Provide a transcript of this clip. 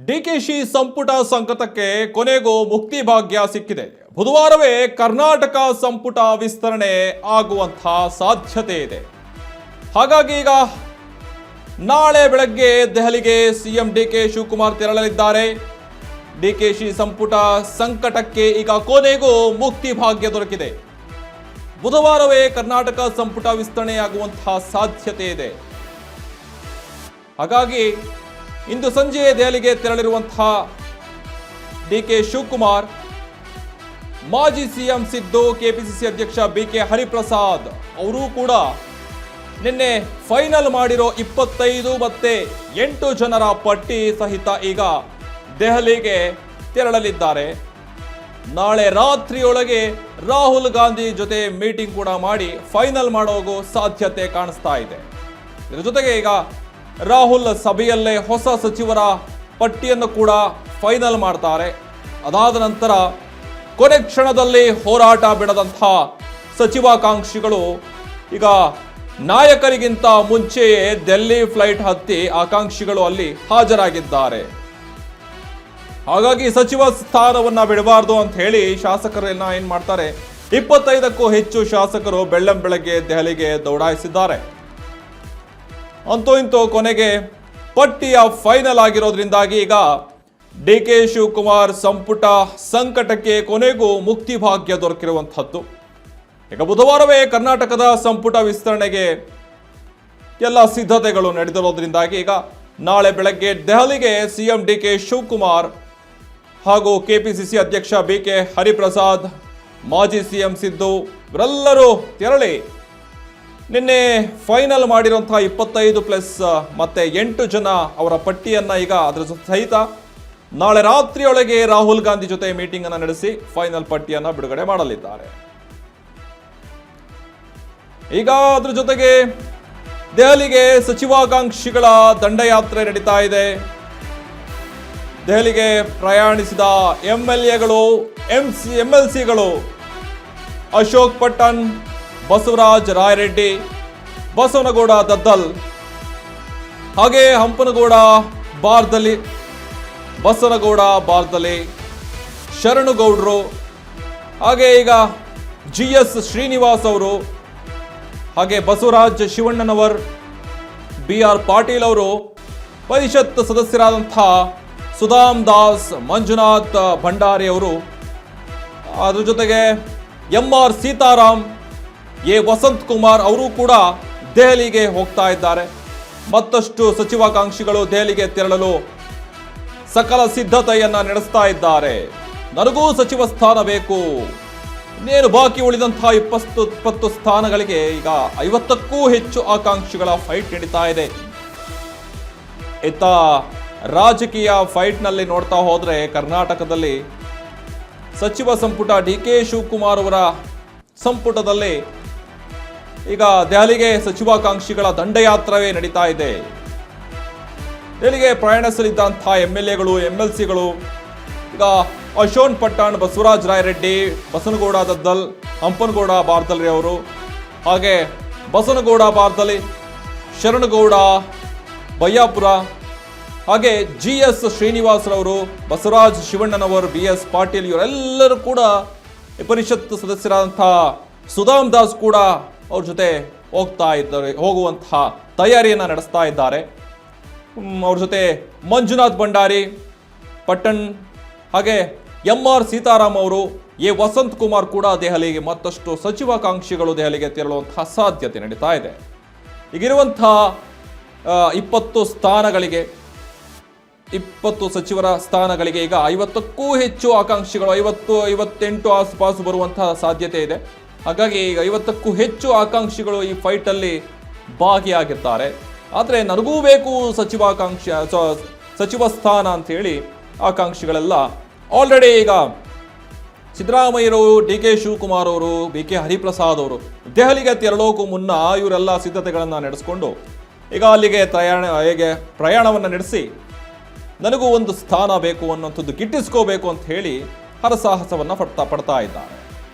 ಡಿಕೆಶಿ ಸಂಪುಟ ಸಂಕಟಕ್ಕೆ ಕೊನೆಗೂ ಮುಕ್ತಿ ಭಾಗ್ಯ ಸಿಕ್ಕಿದೆ. ಬುಧವಾರವೇ ಕರ್ನಾಟಕ ಸಂಪುಟ ವಿಸ್ತರಣೆ ಆಗುವಂತಹ ಸಾಧ್ಯತೆ ಇದೆ. ಹಾಗಾಗಿ ಈಗ ನಾಳೆ ಬೆಳಗ್ಗೆ ದೆಹಲಿಗೆ ಸಿಎಂ ಡಿಕೆ ಶಿವಕುಮಾರ್ ತೆರಳಲಿದ್ದಾರೆ. ಡಿಕೆಶಿ ಸಂಪುಟ ಸಂಕಟಕ್ಕೆ ಈಗ ಕೊನೆಗೂ ಮುಕ್ತಿ ಭಾಗ್ಯ ದೊರಕಿದೆ. ಬುಧವಾರವೇ ಕರ್ನಾಟಕ ಸಂಪುಟ ವಿಸ್ತರಣೆಯಾಗುವಂತಹ ಸಾಧ್ಯತೆ ಇದೆ. ಹಾಗಾಗಿ ಇಂದು ಸಂಜೆ ದೆಹಲಿಗೆ ತೆರಳಿರುವಂತಹ ಡಿಕೆ ಶಿವಕುಮಾರ್, ಮಾಜಿ ಸಿಎಂ ಸಿದ್ದು, ಕೆಪಿಸಿಸಿ ಅಧ್ಯಕ್ಷ ಬಿಕೆ ಹರಿಪ್ರಸಾದ್ ಅವರು ಕೂಡ ನಿನ್ನೆ ಫೈನಲ್ ಮಾಡಿರೋ 25 ಮತ್ತೆ 8 ಜನರ ಪಟ್ಟಿ ಸಹಿತ ಈಗ ದೆಹಲಿಗೆ ತೆರಳಲಿದ್ದಾರೆ. ನಾಳೆ ರಾತ್ರಿಯೊಳಗೆ ರಾಹುಲ್ ಗಾಂಧಿ ಜೊತೆ ಮೀಟಿಂಗ್ ಕೂಡ ಮಾಡಿ ಫೈನಲ್ ಮಾಡೋಗೋ ಸಾಧ್ಯತೆ ಕಾಣಿಸ್ತಾ ಇದೆ. ಇದರ ಜೊತೆಗೆ ಈಗ ರಾಹುಲ್ ಸಭೆಯಲ್ಲೇ ಹೊಸ ಸಚಿವರ ಪಟ್ಟಿಯನ್ನು ಕೂಡ ಫೈನಲ್ ಮಾಡ್ತಾರೆ. ಅದಾದ ನಂತರ ಕೊನೆ ಕ್ಷಣದಲ್ಲಿ ಹೋರಾಟ ಬಿಡದಂತಹ ಸಚಿವಾಕಾಂಕ್ಷಿಗಳು ಈಗ ನಾಯಕರಿಗಿಂತ ಮುಂಚೆಯೇ ದಿಲ್ಲಿ ಫ್ಲೈಟ್ ಹತ್ತಿ ಆಕಾಂಕ್ಷಿಗಳು ಅಲ್ಲಿ ಹಾಜರಾಗಿದ್ದಾರೆ. ಹಾಗಾಗಿ ಸಚಿವ ಸ್ಥಾನವನ್ನ ಬಿಡಬಾರ್ದು ಅಂತ ಹೇಳಿ ಶಾಸಕರನ್ನ ಏನ್ ಮಾಡ್ತಾರೆ, 25ಕ್ಕೂ ಹೆಚ್ಚು ಶಾಸಕರು ಬೆಳ್ಳಂಬೆಳಗ್ಗೆ ದೆಹಲಿಗೆ ದೌಡಾಯಿಸಿದ್ದಾರೆ. ಅಂತೂ ಇಂತೂ ಕೊನೆಗೆ ಪಟ್ಟಿಯ ಫೈನಲ್ ಆಗಿರೋದ್ರಿಂದಾಗಿ ಈಗ ಡಿಕೆ ಶಿವಕುಮಾರ್ ಸಂಪುಟ ಸಂಕಟಕ್ಕೆ ಕೊನೆಗೂ ಮುಕ್ತಿ ಭಾಗ್ಯ ದೊರಕಿರುವಂಥದ್ದು. ಈಗ ಬುಧವಾರವೇ ಕರ್ನಾಟಕದ ಸಂಪುಟ ವಿಸ್ತರಣೆಗೆ ಎಲ್ಲ ಸಿದ್ಧತೆಗಳು ನಡೆದಿರೋದ್ರಿಂದಾಗಿ ಈಗ ನಾಳೆ ಬೆಳಗ್ಗೆ ದೆಹಲಿಗೆ ಸಿಎಂ ಡಿಕೆ ಶಿವಕುಮಾರ್ ಹಾಗೂ ಕೆಪಿಸಿಸಿ ಅಧ್ಯಕ್ಷ ಬಿಕೆ ಹರಿಪ್ರಸಾದ್, ಮಾಜಿ ಸಿಎಂ ಸಿದ್ದು ಇವರೆಲ್ಲರೂ ತೆರಳಿ ನಿನ್ನೆ ಫೈನಲ್ ಮಾಡಿರುವಂತಹ 25 ಪ್ಲಸ್ ಮತ್ತೆ 8 ಜನ ಅವರ ಪಟ್ಟಿಯನ್ನ ಈಗ ಅದರ ಸಹಿತ ನಾಳೆ ರಾತ್ರಿಯೊಳಗೆ ರಾಹುಲ್ ಗಾಂಧಿ ಜೊತೆ ಮೀಟಿಂಗ್ ಅನ್ನು ನಡೆಸಿ ಫೈನಲ್ ಪಟ್ಟಿಯನ್ನ ಬಿಡುಗಡೆ ಮಾಡಲಿದ್ದಾರೆ. ಈಗ ಅದ್ರ ಜೊತೆಗೆ ದೆಹಲಿಗೆ ಸಚಿವಾಕಾಂಕ್ಷಿಗಳ ದಂಡಯಾತ್ರೆ ನಡೀತಾ ಇದೆ. ದೆಹಲಿಗೆ ಪ್ರಯಾಣಿಸಿದ ಎಂಎಲ್ಎಗಳು, ಎಂಎಲ್ಸಿಗಳು ಅಶೋಕ್ ಪಟ್ಟಣ್, ಬಸವರಾಜ ರಾಯರೆಡ್ಡಿ, ಬಸವನಗೌಡ ದದ್ದಲ್, ಹಾಗೆ ಹಂಪನಗೌಡ ಬಾರ್ದಲಿ, ಬಸವನಗೌಡ ಬಾರ್ದಲಿ, ಶರಣಗೌಡರು, ಹಾಗೆ ಈಗ GS ಶ್ರೀನಿವಾಸ್ ಅವರು, ಹಾಗೆ ಬಸವರಾಜ್ ಶಿವಣ್ಣನವರ್, BR ಪಾಟೀಲ್ ಅವರು, ಪರಿಷತ್ ಸದಸ್ಯರಾದಂತಹ ಸುಧಾಮ್ ದಾಸ್, ಮಂಜುನಾಥ್ ಭಂಡಾರಿ ಅವರು, ಅದ್ರ ಜೊತೆಗೆ MR ಸೀತಾರಾಮ್, ವಸಂತ್ ಕುಮಾರ್ ಅವರು ಕೂಡ ದೆಹಲಿಗೆ ಹೋಗ್ತಾ ಇದ್ದಾರೆ. ಮತ್ತಷ್ಟು ಸಚಿವಾಕಾಂಕ್ಷಿಗಳು ದೆಹಲಿಗೆ ತೆರಳಲು ಸಕಲ ಸಿದ್ಧತೆಯನ್ನ ನಡೆಸ್ತಾ ಇದ್ದಾರೆ. ನನಗೂ ಸಚಿವ ಸ್ಥಾನ ಬೇಕು, ಇನ್ನೇನು ಬಾಕಿ ಉಳಿದಂತಹ 20 ಸ್ಥಾನಗಳಿಗೆ ಈಗ 50ಕ್ಕೂ ಹೆಚ್ಚು ಆಕಾಂಕ್ಷಿಗಳ ಫೈಟ್ ನಡೀತಾ ಇದೆ. ಇತ್ತ ರಾಜಕೀಯ ಫೈಟ್ನಲ್ಲಿ ನೋಡ್ತಾ ಹೋದ್ರೆ ಕರ್ನಾಟಕದಲ್ಲಿ ಸಚಿವ ಸಂಪುಟ ಡಿಕೆ ಶಿವಕುಮಾರ್ ಅವರ ಸಂಪುಟದಲ್ಲಿ ಈಗ ದೆಹಲಿಗೆ ಸಚಿವಾಕಾಂಕ್ಷಿಗಳ ದಂಡಯಾತ್ರವೇ ನಡೀತಾ ಇದೆ. ದೆಹಲಿಗೆ ಪ್ರಯಾಣಿಸಲಿದ್ದಂತಹ ಎಂಎಲ್ಎಗಳು, ಎಂಎಲ್ಸಿಗಳು ಈಗ ಅಶೋಕ್ ಪಟ್ಟಣ್, ಬಸವರಾಜ ರಾಯರೆಡ್ಡಿ, ಬಸವನಗೌಡ ದದ್ದಲ್, ಹಂಪನಗೌಡ ಬಾರ್ದಲಿ ಅವರು, ಹಾಗೆ ಬಸವನಗೌಡ ಬಾರ್ದಲಿ, ಶರಣಗೌಡ ಬಯ್ಯಾಪುರ, ಹಾಗೆ GS ಶ್ರೀನಿವಾಸ್ ರವರು, ಬಸವರಾಜ್ ಶಿವಣ್ಣನವರು, BS ಪಾಟೀಲ್ ಇವರೆಲ್ಲರೂ ಕೂಡ ಪರಿಷತ್ ಸದಸ್ಯರಾದಂತಹ ಸುಧಾಮ್ ದಾಸ್ ಕೂಡ ಅವ್ರ ಜೊತೆ ಹೋಗುವಂತಹ ತಯಾರಿಯನ್ನು ನಡೆಸ್ತಾ ಇದ್ದಾರೆ. ಅವ್ರ ಜೊತೆ ಮಂಜುನಾಥ್ ಭಂಡಾರಿ, ಪಟ್ಟಣ್, ಹಾಗೆ MR ಸೀತಾರಾಮ್ ಅವರು, ವಸಂತ್ ಕುಮಾರ್ ಕೂಡ ದೆಹಲಿಗೆ, ಮತ್ತಷ್ಟು ಸಚಿವಾಕಾಂಕ್ಷಿಗಳು ದೆಹಲಿಗೆ ತೆರಳುವಂತಹ ಸಾಧ್ಯತೆ ನಡೀತಾ ಇದೆ. ಈಗಿರುವಂತಹ 20 ಸ್ಥಾನಗಳಿಗೆ, 20 ಸಚಿವರ ಸ್ಥಾನಗಳಿಗೆ ಈಗ 50ಕ್ಕೂ ಹೆಚ್ಚು ಆಕಾಂಕ್ಷಿಗಳು, 50-58 ಆಸುಪಾಸು ಬರುವಂತಹ ಸಾಧ್ಯತೆ ಇದೆ. ಹಾಗಾಗಿ ಈಗ 50ಕ್ಕೂ ಹೆಚ್ಚು ಆಕಾಂಕ್ಷಿಗಳು ಈ ಫೈಟಲ್ಲಿ ಭಾಗಿಯಾಗಿರ್ತಾರೆ. ಆದರೆ ನನಗೂ ಬೇಕು ಸಚಿವ ಸ್ಥಾನ ಅಂತ ಹೇಳಿ ಆಕಾಂಕ್ಷಿಗಳೆಲ್ಲ ಆಲ್ರೆಡಿ ಈಗ ಸಿದ್ದರಾಮಯ್ಯರು, ಡಿಕೆ ಶಿವಕುಮಾರ್ ಅವರು, ಬಿಕೆ ಹರಿಪ್ರಸಾದ್ ಅವರು ದೆಹಲಿಗೆ ತೆರಳೋಕು ಮುನ್ನ ಇವರೆಲ್ಲ ಸಿದ್ಧತೆಗಳನ್ನು ನಡೆಸ್ಕೊಂಡು ಈಗ ಅಲ್ಲಿಗೆ ಪ್ರಯಾಣವನ್ನು ನಡೆಸಿ ನನಗೂ ಒಂದು ಸ್ಥಾನ ಬೇಕು ಅನ್ನೋಂಥದ್ದು ಗಿಟ್ಟಿಸ್ಕೋಬೇಕು ಅಂತ ಹೇಳಿ ಹರಸಾಹಸವನ್ನು ಪಡ್ತಾ ಇದ್ದಾರೆ.